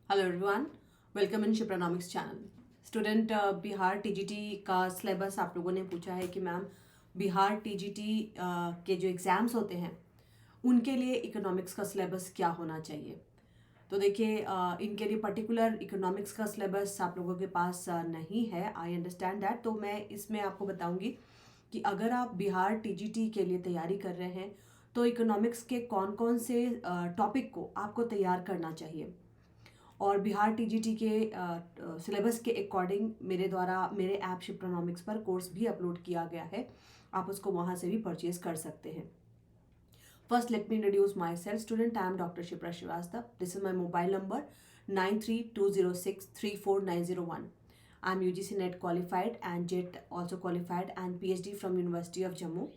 Hello everyone, welcome in Shipranomics channel. Student, Bihar TGT का syllabus आप लोगों ने पूछा है कि मैम बिहार टीजीटी के जो एग्ज़ाम्स होते हैं उनके लिए इकोनॉमिक्स का सिलेबस क्या होना चाहिए। तो देखिए, इनके लिए पर्टिकुलर इकोनॉमिक्स का सिलेबस आप लोगों के पास नहीं है। I understand that. तो मैं इसमें आपको बताऊंगी कि अगर आप बिहार टीजीटी के लिए तैयारी कर रहे हैं तो इकोनॉमिक्स के कौन कौन से टॉपिक को आपको तैयार करना चाहिए। और बिहार टीजीटी के सिलेबस के अकॉर्डिंग मेरे द्वारा मेरे ऐप शिप्रोनॉमिक्स पर कोर्स भी अपलोड किया गया है। आप उसको वहाँ से भी परचेज कर सकते हैं। First let me introduce myself. Student, I am doctor Shipra Srivastava. This is my mobile number 9320634901. I'm UGC NET qualified and JET also qualified and PhD from University of Jammu.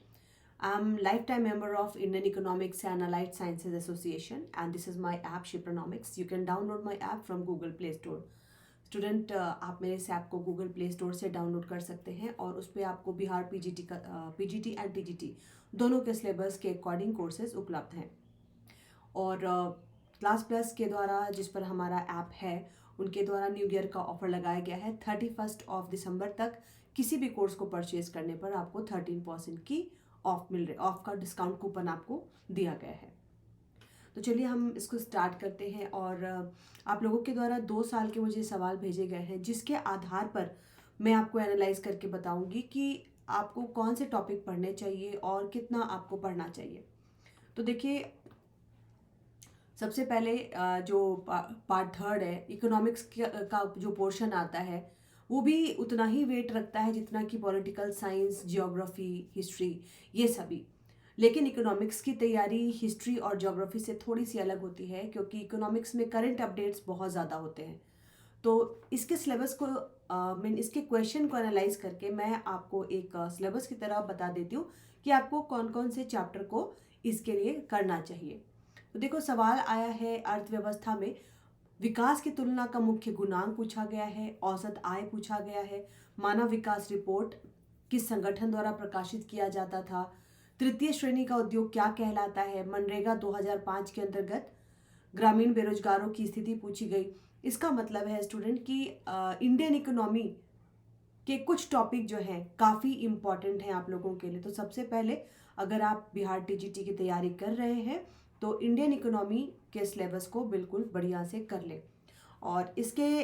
I'm lifetime member of Indian Economics and Allied Sciences Association and this is my app Shipronomics. You can download my app from Google Play Store. Student, आप मेरे इस app को Google play store से download कर सकते हैं और उस पर आपको बिहार पीजीटी एंड टीजीटी दोनों के सिलेबस के अकॉर्डिंग कोर्सेज उपलब्ध हैं। और क्लास प्लस के द्वारा जिस पर हमारा ऐप है उनके द्वारा न्यू ईयर का ऑफर लगाया गया है। 31 दिसंबर तक किसी भी कोर्स को परचेज करने पर आपको 13% की ऑफ का डिस्काउंट कूपन आपको दिया गया है। तो चलिए हम इसको स्टार्ट करते हैं। और आप लोगों के द्वारा 2 साल के मुझे सवाल भेजे गए हैं जिसके आधार पर मैं आपको एनालाइज करके बताऊंगी कि आपको कौन से टॉपिक पढ़ने चाहिए और कितना आपको पढ़ना चाहिए। तो देखिए, सबसे पहले जो पार्ट थर्ड है इकोनॉमिक्स का जो पोर्शन आता है वो भी उतना ही वेट रखता है जितना कि पॉलिटिकल साइंस, जियोग्राफी, हिस्ट्री, ये सभी। लेकिन इकोनॉमिक्स की तैयारी हिस्ट्री और ज्योग्राफी से थोड़ी सी अलग होती है क्योंकि इकोनॉमिक्स में करंट अपडेट्स बहुत ज़्यादा होते हैं। तो इसके सिलेबस को मैं इसके क्वेश्चन को एनालाइज करके मैं आपको एक सिलेबस की तरह बता देती हूँ कि आपको कौन कौन से चैप्टर को इसके लिए करना चाहिए। तो देखो, सवाल आया है अर्थव्यवस्था में विकास की तुलना का मुख्य गुणांक पूछा गया है, औसत आय पूछा गया है, मानव विकास रिपोर्ट किस संगठन द्वारा प्रकाशित किया जाता था, तृतीय श्रेणी का उद्योग क्या कहलाता है, मनरेगा 2005 के अंतर्गत ग्रामीण बेरोजगारों की स्थिति पूछी गई। इसका मतलब है स्टूडेंट कि इंडियन इकोनॉमी के कुछ टॉपिक जो हैं काफ़ी इम्पॉर्टेंट हैं आप लोगों के लिए। तो सबसे पहले अगर आप बिहार टीजीटी की तैयारी कर रहे हैं तो इंडियन इकोनॉमी के सिलेबस को बिल्कुल बढ़िया से कर लें। और इसके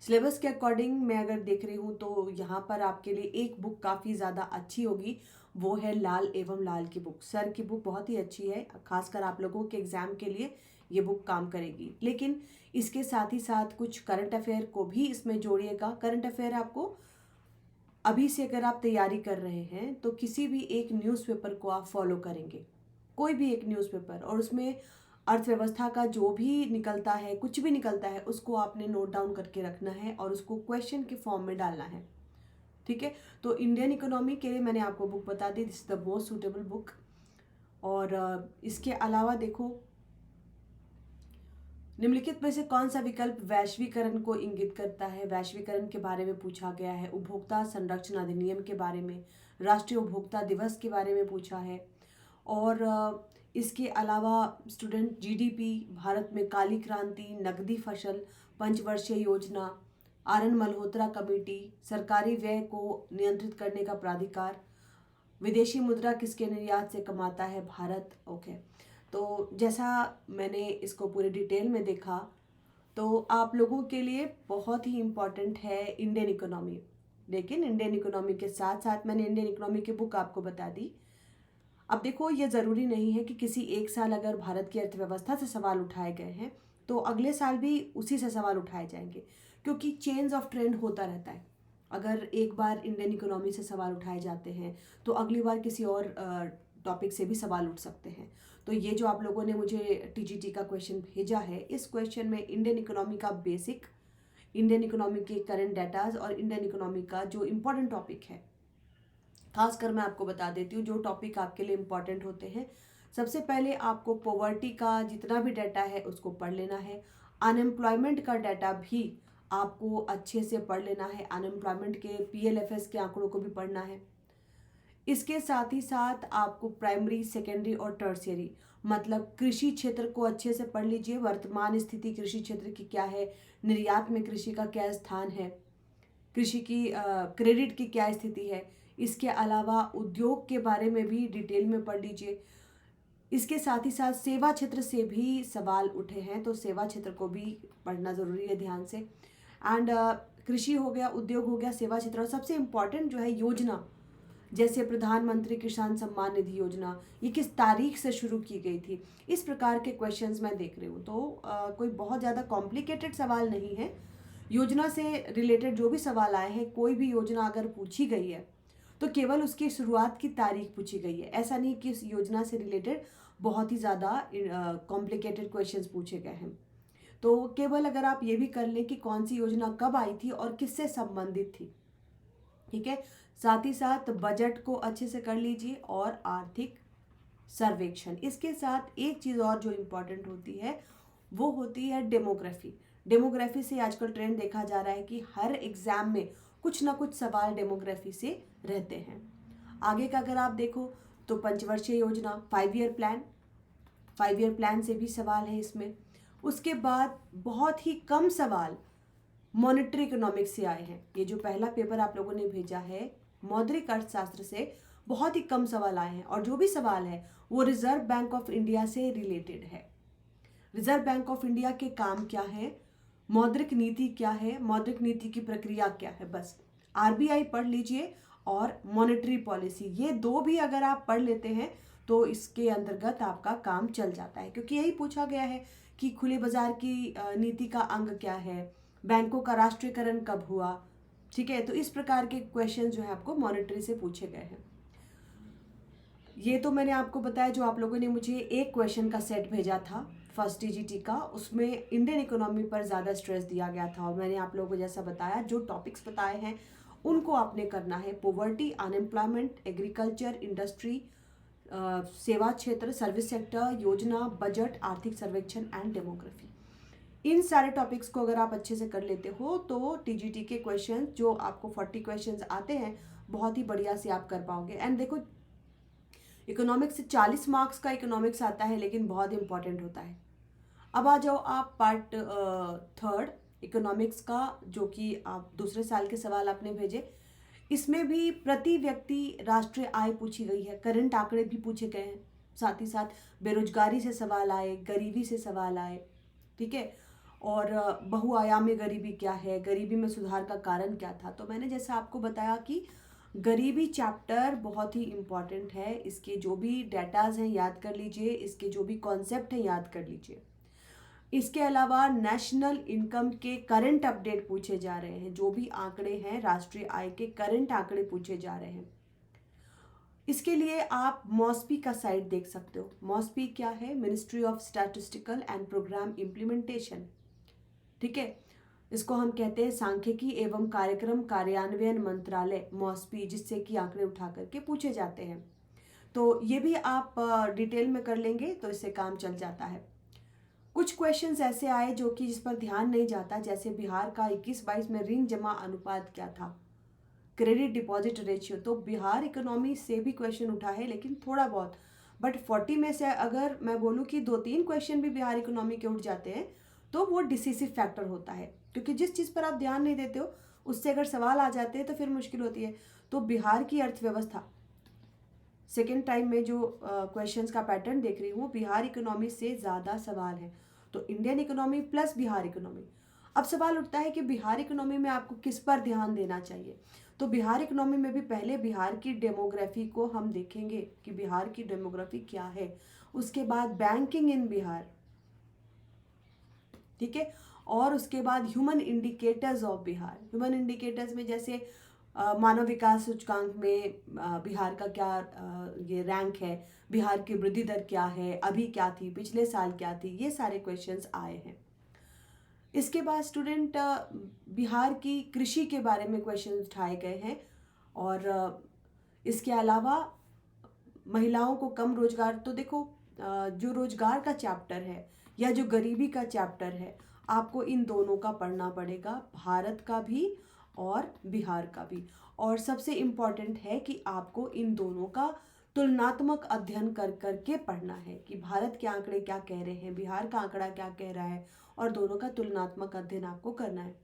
सिलेबस के अकॉर्डिंग मैं अगर देख रही हूँ तो यहाँ पर आपके लिए एक बुक काफ़ी ज़्यादा अच्छी होगी, वो है लाल एवं लाल की बुक। सर की बुक बहुत ही अच्छी है, खासकर आप लोगों के एग्ज़ाम के लिए ये बुक काम करेगी। लेकिन इसके साथ ही साथ कुछ करंट अफेयर को भी इसमें जोड़िएगा। करंट अफेयर आपको अभी से अगर आप तैयारी कर रहे हैं तो किसी भी एक न्यूज़पेपर को आप फॉलो करेंगे, कोई भी एक न्यूज़पेपर, और उसमें अर्थव्यवस्था का जो भी निकलता है, कुछ भी निकलता है, उसको आपने नोट डाउन करके रखना है और उसको क्वेश्चन के फॉर्म में डालना है। ठीक है, तो इंडियन इकोनॉमी के लिए मैंने आपको बुक बता दी, this is the most suitable book. और इसके अलावा देखो, निम्नलिखित में से कौन सा विकल्प वैश्वीकरण को इंगित करता है। वैश्वीकरण के बारे में पूछा गया है, उपभोक्ता संरक्षण अधिनियम के बारे में, राष्ट्रीय उपभोक्ता दिवस के बारे में पूछा है। और इसके अलावा स्टूडेंट जीडीपी, भारत में काली क्रांति, नकदी फसल, पंचवर्षीय योजना, आर एन मल्होत्रा कमेटी, सरकारी व्यय को नियंत्रित करने का प्राधिकार, विदेशी मुद्रा किसके निर्यात से कमाता है, भारत। ओके, तो जैसा मैंने इसको पूरे डिटेल में देखा तो आप लोगों के लिए बहुत ही इम्पॉर्टेंट है इंडियन इकोनॉमी। लेकिन इंडियन इकोनॉमी के साथ साथ मैंने इंडियन इकोनॉमी की बुक आपको बता दी। अब देखो, ये ज़रूरी नहीं है कि किसी एक साल अगर भारत की अर्थव्यवस्था से सवाल उठाए गए हैं तो अगले साल भी उसी से सवाल उठाए जाएंगे, क्योंकि चेंज ऑफ ट्रेंड होता रहता है। अगर एक बार इंडियन इकोनॉमी से सवाल उठाए जाते हैं तो अगली बार किसी और टॉपिक से भी सवाल उठ सकते हैं। तो ये जो आप लोगों ने मुझे टीजीटी का क्वेश्चन भेजा है, इस क्वेश्चन में इंडियन इकोनॉमी का बेसिक, इंडियन इकोनॉमी के करंट डाटाज और इंडियन इकोनॉमी का जो इम्पोर्टेंट टॉपिक है, खासकर मैं आपको बता देती हूँ जो टॉपिक आपके लिए इम्पॉर्टेंट होते हैं। सबसे पहले आपको पॉवर्टी का जितना भी डाटा है उसको पढ़ लेना है। अनएम्प्लॉयमेंट का डाटा भी आपको अच्छे से पढ़ लेना है, अनएम्प्लॉयमेंट के पीएलएफएस के आंकड़ों को भी पढ़ना है। इसके साथ ही साथ आपको प्राइमरी, सेकेंडरी और टर्शियरी मतलब कृषि क्षेत्र को अच्छे से पढ़ लीजिए, वर्तमान स्थिति कृषि क्षेत्र की क्या है, निर्यात में कृषि का क्या स्थान है, कृषि की क्रेडिट की क्या स्थिति है। इसके अलावा उद्योग के बारे में भी डिटेल में पढ़ लीजिए। इसके साथ ही साथ सेवा क्षेत्र से भी सवाल उठे हैं, तो सेवा क्षेत्र को भी पढ़ना ज़रूरी है ध्यान से। एंड कृषि हो गया, उद्योग हो गया, सेवा क्षेत्र, और सबसे इम्पॉर्टेंट जो है योजना, जैसे प्रधानमंत्री किसान सम्मान निधि योजना, ये किस तारीख से शुरू की गई थी, इस प्रकार के क्वेश्चंस मैं देख रही हूँ। तो कोई बहुत ज़्यादा कॉम्प्लिकेटेड सवाल नहीं है। योजना से रिलेटेड जो भी सवाल आए हैं, कोई भी योजना अगर पूछी गई है तो केवल उसकी शुरुआत की तारीख पूछी गई है। ऐसा नहीं कि इस योजना से रिलेटेड बहुत ही ज़्यादा कॉम्प्लिकेटेड क्वेश्चंस पूछे गए हैं। तो केवल अगर आप ये भी कर लें कि कौन सी योजना कब आई थी और किससे संबंधित थी, ठीक है। साथ ही साथ बजट को अच्छे से कर लीजिए और आर्थिक सर्वेक्षण। इसके साथ एक चीज़ और जो इम्पोर्टेंट होती है वो होती है डेमोग्राफी। डेमोग्राफी से आजकल ट्रेंड देखा जा रहा है कि हर एग्जाम में कुछ ना कुछ सवाल डेमोग्राफी से रहते हैं। आगे का अगर आप देखो तो पंचवर्षीय योजना, 5 ईयर प्लान से भी सवाल है इसमें। उसके बाद बहुत ही कम सवाल मॉनेटरी इकोनॉमिक्स से आए हैं। ये जो पहला पेपर आप लोगों ने भेजा है मौद्रिक अर्थशास्त्र से, बहुत ही कम सवाल आए हैं, और जो भी सवाल है वो रिजर्व बैंक ऑफ इंडिया से रिलेटेड है। रिजर्व बैंक ऑफ इंडिया के काम क्या है, मौद्रिक नीति क्या है, मौद्रिक नीति की प्रक्रिया क्या है, बस आरबीआई पढ़ लीजिए और मॉनेटरी पॉलिसी, ये दो भी अगर आप पढ़ लेते हैं तो इसके अंतर्गत आपका काम चल जाता है। क्योंकि यही पूछा गया है कि खुले बाजार की नीति का अंग क्या है, बैंकों का राष्ट्रीयकरण कब हुआ, ठीक है। तो इस प्रकार के क्वेश्चन जो है आपको मॉनेटरी से पूछे गए हैं। ये तो मैंने आपको बताया, जो आप लोगों ने मुझे एक क्वेश्चन का सेट भेजा था फर्स्ट टीजीटी का, उसमें इंडियन इकोनॉमी पर ज़्यादा स्ट्रेस दिया गया था, और मैंने आप लोगों को जैसा बताया जो टॉपिक्स बताए हैं उनको आपने करना है। पॉवर्टी, अनएम्प्लॉयमेंट, एग्रीकल्चर, इंडस्ट्री, सेवा क्षेत्र, सर्विस सेक्टर, योजना, बजट, आर्थिक सर्वेक्षण एंड डेमोग्राफी। इन सारे टॉपिक्स को अगर आप अच्छे से कर लेते हो तो टीजीटी के क्वेश्चन जो आपको 40 क्वेश्चंस आते हैं बहुत ही बढ़िया से आप कर पाओगे। एंड देखो, इकोनॉमिक्स से 40 मार्क्स का इकोनॉमिक्स आता है, लेकिन बहुत इंपॉर्टेंट होता है। अब आ जाओ आप पार्ट थर्ड इकोनॉमिक्स का, जो कि आप दूसरे साल के सवाल आपने भेजे। इसमें भी प्रति व्यक्ति राष्ट्रीय आय पूछी गई है, करंट आंकड़े भी पूछे गए हैं, साथ ही साथ बेरोजगारी से सवाल आए, गरीबी से सवाल आए, ठीक है। और बहुआयामी गरीबी क्या है, गरीबी में सुधार का कारण क्या था। तो मैंने जैसा आपको बताया कि गरीबी चैप्टर बहुत ही इम्पॉर्टेंट है, इसके जो भी डेटाज हैं याद कर लीजिए, इसके जो भी कॉन्सेप्ट हैं याद कर लीजिए। इसके अलावा नेशनल इनकम के करंट अपडेट पूछे जा रहे हैं, जो भी आंकड़े हैं राष्ट्रीय आय के करंट आंकड़े पूछे जा रहे हैं। इसके लिए आप मॉस्पी का साइट देख सकते हो। मॉस्पी क्या है, ministry of statistical and programme implementation, ठीक है। इसको हम कहते हैं सांख्यिकी एवं कार्यक्रम कार्यान्वयन मंत्रालय, मॉस्पी, जिससे कि आंकड़े उठा करके पूछे जाते हैं। तो ये भी आप डिटेल में कर लेंगे तो इससे काम चल जाता है। कुछ क्वेश्चंस ऐसे आए जो कि जिस पर ध्यान नहीं जाता, जैसे बिहार का 21-22 में ऋण जमा अनुपात क्या था, क्रेडिट डिपॉजिट रेशियो। तो बिहार इकोनॉमी से भी क्वेश्चन उठा है, लेकिन थोड़ा बहुत, बट 40 में से अगर मैं बोलूँ कि 2-3 क्वेश्चन भी बिहार इकोनॉमी के उठ जाते हैं तो वो डिसिसिव फैक्टर होता है। क्योंकि जिस चीज़ पर आप ध्यान नहीं देते हो उससे अगर सवाल आ जाते हैं तो फिर मुश्किल होती है। तो बिहार की अर्थव्यवस्था, सेकेंड टाइम में जो क्वेश्चंस का पैटर्न देख रही हूँ, बिहार इकोनॉमी से ज़्यादा सवाल है। तो Indian economy plus Bihar economy. अब सवाल उठता है कि बिहार इकोनॉमी में आपको किस पर ध्यान देना चाहिए। तो बिहार इकोनॉमी में भी पहले बिहार की डेमोग्राफी को हम देखेंगे कि बिहार की डेमोग्राफी क्या है। उसके बाद बैंकिंग इन बिहार, ठीक है। और उसके बाद human indicators of Bihar. Human indicators में जैसे मानव विकास सूचकांक में बिहार का क्या ये रैंक है, बिहार की वृद्धि दर क्या है, अभी क्या थी, पिछले साल क्या थी, ये सारे क्वेश्चंस आए हैं। इसके बाद स्टूडेंट बिहार की कृषि के बारे में क्वेश्चन उठाए गए हैं। और इसके अलावा महिलाओं को कम रोजगार, तो देखो जो रोजगार का चैप्टर है या जो गरीबी का चैप्टर है, आपको इन दोनों का पढ़ना पड़ेगा, भारत का भी और बिहार का भी। और सबसे इम्पॉर्टेंट है कि आपको इन दोनों का तुलनात्मक अध्ययन कर करके पढ़ना है कि भारत के आंकड़े क्या कह रहे हैं, बिहार का आंकड़ा क्या कह रहा है, और दोनों का तुलनात्मक अध्ययन आपको करना है।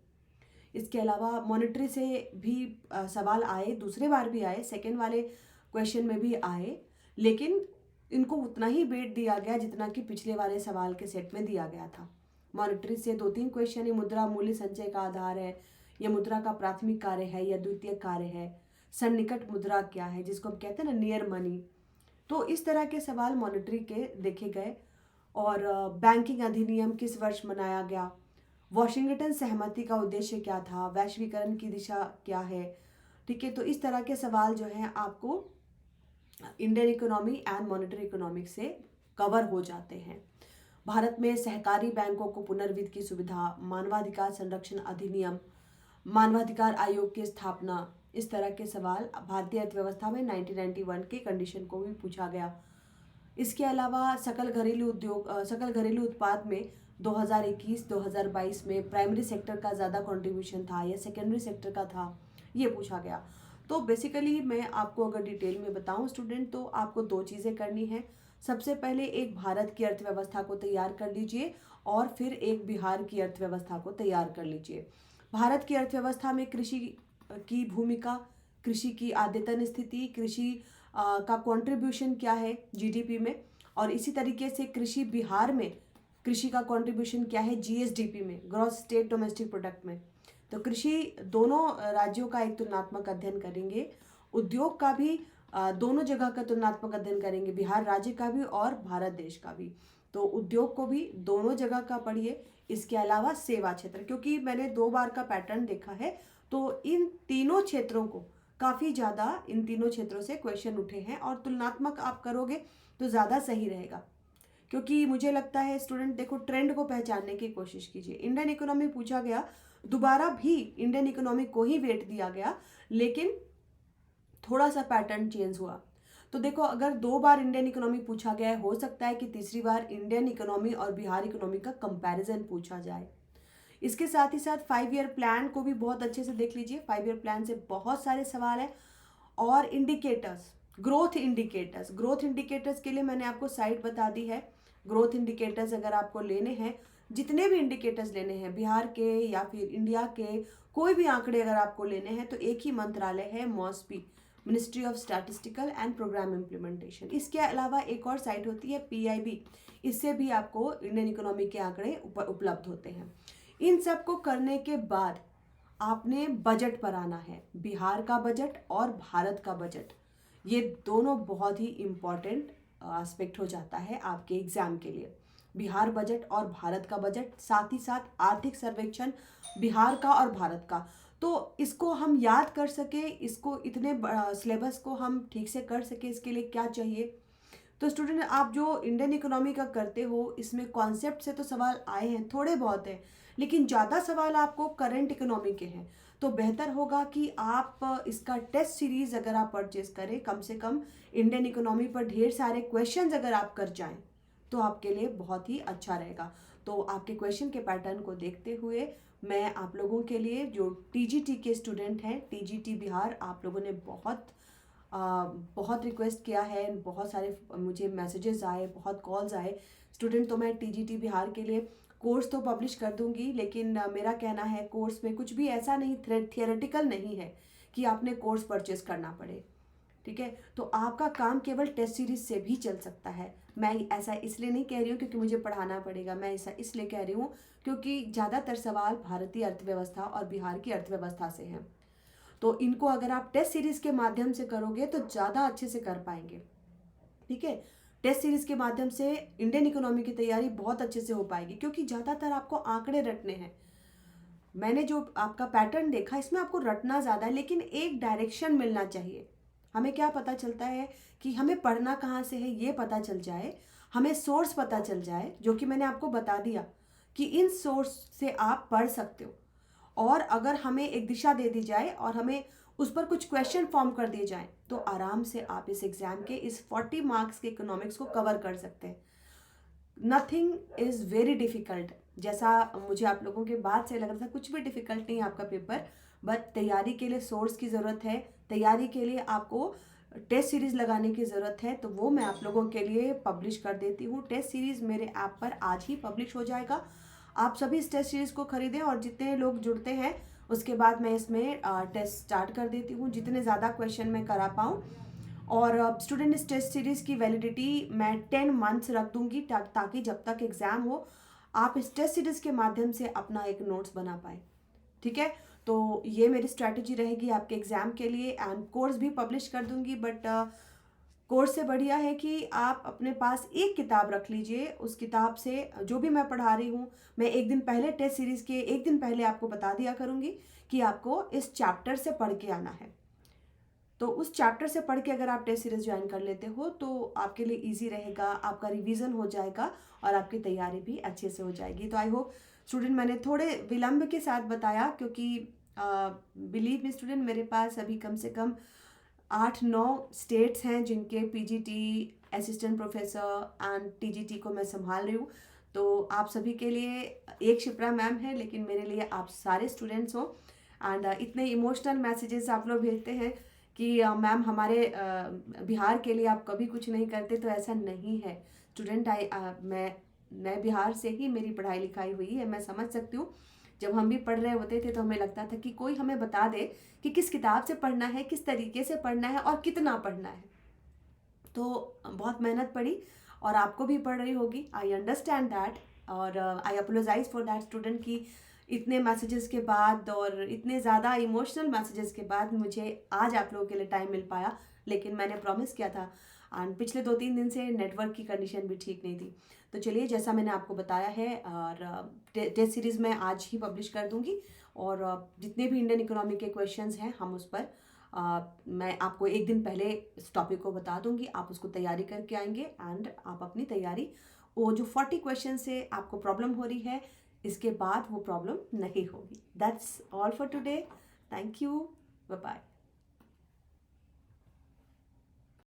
इसके अलावा मॉनेटरी से भी सवाल आए, दूसरे बार भी आए, सेकेंड वाले क्वेश्चन में भी आए, लेकिन इनको उतना ही वेट दिया गया जितना कि पिछले वाले सवाल के सेट में दिया गया था। मॉनेटरी से 2-3 क्वेश्चन, ये मुद्रा मूल्य संचय का आधार है, यह मुद्रा का प्राथमिक कार्य है या द्वितीय कार्य है, सन्निकट मुद्रा क्या है जिसको हम कहते हैं ना नियर मनी। तो इस तरह के सवाल मॉनेटरी के देखे गए। और बैंकिंग अधिनियम किस वर्ष मनाया गया, वॉशिंगटन सहमति का उद्देश्य क्या था, वैश्वीकरण की दिशा क्या है, ठीक है। तो इस तरह के सवाल जो हैं आपको Indian economy and monetary economics से कवर हो जाते हैं। भारत में सहकारी बैंकों को पुनर्वित्त की सुविधा, मानवाधिकार संरक्षण अधिनियम, मानवाधिकार आयोग की स्थापना, इस तरह के सवाल भारतीय अर्थव्यवस्था में 1991 के कंडीशन को भी पूछा गया। इसके अलावा सकल घरेलू उत्पाद में 2021-2022 में प्राइमरी सेक्टर का ज़्यादा कंट्रीब्यूशन था या सेकेंडरी सेक्टर का था, ये पूछा गया। तो बेसिकली मैं आपको अगर डिटेल में बताऊं स्टूडेंट, तो आपको 2 चीज़ें करनी है। सबसे पहले एक भारत की अर्थव्यवस्था को तैयार कर लीजिए और फिर एक बिहार की अर्थव्यवस्था को तैयार कर लीजिए। भारत की अर्थव्यवस्था में कृषि की भूमिका, कृषि की आद्यतन स्थिति, कृषि का कंट्रीब्यूशन क्या है जीडीपी में, और इसी तरीके से कृषि बिहार में कृषि का कंट्रीब्यूशन क्या है जीएसडीपी में, ग्रॉस स्टेट डोमेस्टिक प्रोडक्ट में। तो कृषि दोनों राज्यों का एक तुलनात्मक अध्ययन करेंगे, उद्योग का भी दोनों जगह का तुलनात्मक अध्ययन करेंगे, बिहार राज्य का भी और भारत देश का भी। तो उद्योग को भी दोनों जगह का पढ़िए। इसके अलावा सेवा क्षेत्र, क्योंकि मैंने 2 बार का पैटर्न देखा है, तो इन तीनों क्षेत्रों को काफ़ी ज़्यादा, इन तीनों क्षेत्रों से क्वेश्चन उठे हैं और तुलनात्मक आप करोगे तो ज़्यादा सही रहेगा। क्योंकि मुझे लगता है स्टूडेंट, देखो ट्रेंड को पहचानने की कोशिश कीजिए। इंडियन इकोनॉमी पूछा गया, दोबारा भी इंडियन इकोनॉमी को ही वेट दिया गया, लेकिन थोड़ा सा पैटर्न चेंज हुआ। तो देखो, अगर 2 बार इंडियन इकोनॉमी पूछा गया है, हो सकता है कि तीसरी बार इंडियन इकोनॉमी और बिहार इकोनॉमी का कंपैरिजन पूछा जाए। इसके साथ ही साथ 5 ईयर प्लान को भी बहुत अच्छे से देख लीजिए। 5 ईयर प्लान से बहुत सारे सवाल हैं। और इंडिकेटर्स, ग्रोथ इंडिकेटर्स के लिए मैंने आपको साइट बता दी है। ग्रोथ इंडिकेटर्स अगर आपको लेने हैं, जितने भी इंडिकेटर्स लेने हैं बिहार के या फिर इंडिया के, कोई भी आंकड़े अगर आपको लेने हैं, तो एक ही मंत्रालय है, MoSPI, Ministry of statistical and programme Implementation. इसके अलावा एक और साइट होती है पीआईबी, इससे भी आपको इंडियन इकोनॉमी के आंकड़े उपलब्ध होते हैं। इन सब को करने के बाद आपने बजट पर आना है। बिहार का बजट और भारत का बजट, ये दोनों बहुत ही इम्पॉर्टेंट एस्पेक्ट हो जाता है आपके एग्जाम के लिए। बिहार बजट और भारत का बजट, साथ ही साथ आर्थिक सर्वेक्षण बिहार का और भारत का। तो इसको हम याद कर सके, इसको इतने सिलेबस को हम ठीक से कर सके, इसके लिए क्या चाहिए। तो स्टूडेंट, आप जो इंडियन इकोनॉमी का करते हो, इसमें कॉन्सेप्ट से तो सवाल आए हैं, थोड़े बहुत हैं, लेकिन ज़्यादा सवाल आपको करंट इकोनॉमी के हैं। तो बेहतर होगा कि आप इसका टेस्ट सीरीज़ अगर आप परचेज करें, कम से कम इंडियन इकोनॉमी पर ढेर सारे क्वेश्चंस अगर आप कर जाएं, तो आपके लिए बहुत ही अच्छा रहेगा। तो आपके क्वेश्चन के पैटर्न को देखते हुए मैं आप लोगों के लिए, जो टीजीटी के स्टूडेंट हैं, टीजीटी बिहार, आप लोगों ने बहुत रिक्वेस्ट किया है, बहुत सारे मुझे मैसेजेस आए, बहुत कॉल्स आए स्टूडेंट। तो मैं टीजीटी बिहार के लिए कोर्स तो पब्लिश कर दूंगी, लेकिन मेरा कहना है कोर्स में कुछ भी ऐसा नहीं, थियोरेटिकल नहीं है कि आपने कोर्स परचेस करना पड़े, ठीक है। तो आपका काम केवल टेस्ट सीरीज से भी चल सकता है। मैं ऐसा इसलिए नहीं कह रही हूँ क्योंकि मुझे पढ़ाना पड़ेगा, मैं ऐसा इसलिए कह रही हूँ क्योंकि ज़्यादातर सवाल भारतीय अर्थव्यवस्था और बिहार की अर्थव्यवस्था से हैं। तो इनको अगर आप टेस्ट सीरीज के माध्यम से करोगे तो ज़्यादा अच्छे से कर पाएंगे, ठीक है। टेस्ट सीरीज के माध्यम से इंडियन इकोनॉमी की तैयारी बहुत अच्छे से हो पाएगी, क्योंकि ज़्यादातर आपको आंकड़े रटने हैं। मैंने जो आपका पैटर्न देखा, इसमें आपको रटना ज़्यादा है, लेकिन एक डायरेक्शन मिलना चाहिए। हमें क्या पता चलता है कि हमें पढ़ना कहाँ से है, ये पता चल जाए, हमें सोर्स पता चल जाए, जो कि मैंने आपको बता दिया कि इन सोर्स से आप पढ़ सकते हो। और अगर हमें एक दिशा दे दी जाए और हमें उस पर कुछ क्वेश्चन फॉर्म कर दिए जाएं, तो आराम से आप इस एग्जाम के इस 40 मार्क्स के इकोनॉमिक्स को कवर कर सकते हैं। नथिंग इज़ वेरी डिफ़िकल्ट, जैसा मुझे आप लोगों के बात से लग रहा था, कुछ भी डिफ़िकल्ट नहीं है आपका पेपर। बट तैयारी के लिए सोर्स की ज़रूरत है, तैयारी के लिए आपको टेस्ट सीरीज़ लगाने की ज़रूरत है तो वो मैं आप लोगों के लिए पब्लिश कर देती हूँ। टेस्ट सीरीज़ मेरे ऐप पर आज ही पब्लिश हो जाएगा। आप सभी इस टेस्ट सीरीज़ को ख़रीदें और जितने लोग जुड़ते हैं उसके बाद मैं इसमें टेस्ट स्टार्ट कर देती हूँ, जितने ज़्यादा क्वेश्चन मैं करा पाऊँ। और स्टूडेंट इस टेस्ट सीरीज़ की वैलिडिटी मैं 10 मंथ्स रख दूँगी ताकि जब तक एग्ज़ाम हो आप इस टेस्ट सीरीज़ के माध्यम से अपना एक नोट्स बना पाए। ठीक है, तो ये मेरी स्ट्रैटेजी रहेगी आपके एग्ज़ाम के लिए। एंड कोर्स भी पब्लिश कर दूंगी, बट कोर्स से बढ़िया है कि आप अपने पास एक किताब रख लीजिए। उस किताब से जो भी मैं पढ़ा रही हूँ मैं एक दिन पहले टेस्ट सीरीज़ के एक दिन पहले आपको बता दिया करूँगी कि आपको इस चैप्टर से पढ़ के आना है। तो उस चैप्टर से पढ़ के अगर आप टेस्ट सीरीज़ ज्वाइन कर लेते हो तो आपके लिए इजी रहेगा, आपका रिवीजन हो जाएगा और आपकी तैयारी भी अच्छे से हो जाएगी। तो आई होप स्टूडेंट मैंने थोड़े विलम्ब के साथ बताया, क्योंकि बिलीव मी स्टूडेंट, मेरे पास अभी कम से कम 8-9 स्टेट्स हैं जिनके PGT, assistant professor and TGT को मैं संभाल रही हूँ। तो आप सभी के लिए एक शिप्रा मैम है, लेकिन मेरे लिए आप सारे स्टूडेंट्स हो। एंड इतने इमोशनल मैसेजेस आप लोग भेजते हैं कि मैम हमारे बिहार के लिए आप कभी कुछ नहीं करते, तो ऐसा नहीं है स्टूडेंट। मैं बिहार से ही मेरी पढ़ाई लिखाई हुई है, मैं समझ सकती हूँ। जब हम भी पढ़ रहे होते थे तो हमें लगता था कि कोई हमें बता दे कि किस किताब से पढ़ना है, किस तरीके से पढ़ना है और कितना पढ़ना है। तो बहुत मेहनत पड़ी और आपको भी पढ़ रही होगी, आई अंडरस्टैंड दैट। और आई अपोलोजाइज फॉर दैट स्टूडेंट कि इतने मैसेजेस के बाद और इतने ज़्यादा इमोशनल मैसेजेस के बाद मुझे आज आप लोगों के लिए टाइम मिल पाया, लेकिन मैंने प्रॉमिस किया था। एंड पिछले 2-3 दिन से नेटवर्क की कंडीशन भी ठीक नहीं थी। तो चलिए, जैसा मैंने आपको बताया है, और टेस्ट सीरीज़ मैं आज ही पब्लिश कर दूंगी। और जितने भी इंडियन इकोनॉमी के क्वेश्चंस हैं हम उस पर मैं आपको एक दिन पहले इस टॉपिक को बता दूंगी, आप उसको तैयारी करके आएंगे एंड आप अपनी तैयारी, वो जो 40 क्वेश्चन से आपको प्रॉब्लम हो रही है इसके बाद वो प्रॉब्लम नहीं होगी। That's all for today. Thank you, bye bye.